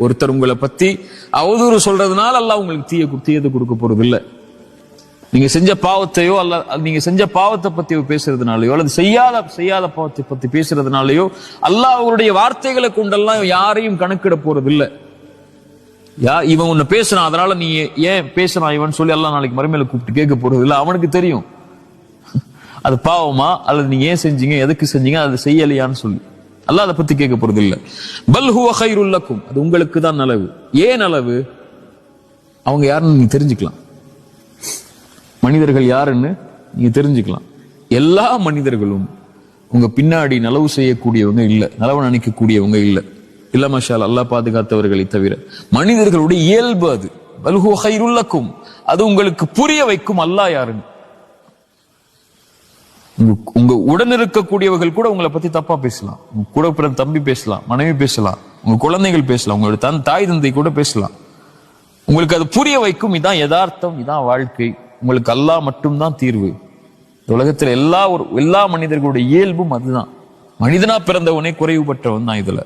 ஒருத்தர் உங்களை பத்தி அவதூறு சொல்றதுனால அல்லாஹ் உங்களுக்கு தீயது கொடுக்க போறது இல்ல. நீங்க செஞ்ச பாவத்தையோ நீங்க செஞ்ச பாவத்தை பத்தி பேசுறதுனாலயோ அல்லது செய்யாத பாவத்தை பத்தி பேசுறதுனாலயோ அல்லாஹ் அவருடைய வார்த்தைகளை கொண்டெல்லாம் யாரையும் கணக்கிட போறது இல்ல. இவன் உன்னை பேசுறான் அதனால நீ ஏன் பேசுறான் இவன் சொல்லி அல்லாஹ் நாளைக்கு மறுமையில கூப்பிட்டு கேட்க போறது இல்ல. அவனுக்கு தெரியும் அது பாவமா அல்லது நீங்க ஏன் செஞ்சீங்க, எதுக்கு செஞ்சீங்க, அது செய்யலையான்னு சொல்லி அல்லாஹ் அதை பத்தி கேட்க போறது இல்ல. பல் ஹுவ கைருல் லக்கும், அது உங்களுக்கு தான் நலவு. ஏன் நலவு? அவங்க யாருன்னு நீங்க தெரிஞ்சுக்கலாம். மனிதர்கள் யாருன்னு நீங்க தெரிஞ்சுக்கலாம். எல்லா மனிதர்களும் உங்க பின்னாடி நலவு செய்யக்கூடியவங்க இல்ல, நலவு நினைக்கக்கூடியவங்க இல்ல மாஷா அல்லாஹ் பாதுகாத்தவர்களை தவிர. மனிதர்களுடைய இயல்பு அது. பல் ஹுவ கைருல் லக்கும், அது உங்களுக்கு புரிய வைக்கும் அல்லாஹ் யாருன்னு. உங்க உடன் இருக்கக்கூடியவர்கள் கூட உங்களை பத்தி தப்பா பேசலாம், உங்க கூட பிறந்த தம்பி பேசலாம், மனைவி பேசலாம், உங்க குழந்தைகள் பேசலாம், உங்களோட தாய் தந்தை கூட பேசலாம். உங்களுக்கு அது புரிய வைக்கும். இதான் யதார்த்தம், இதான் வாழ்க்கை, உங்களுக்கு அல்லாஹ் மட்டும்தான் தீர்வு. உலகத்துல எல்லா மனிதர்களுடைய இயல்பும் அதுதான். மனிதனா பிறந்தவனே குறைவுபட்டவன் தான் இதுல.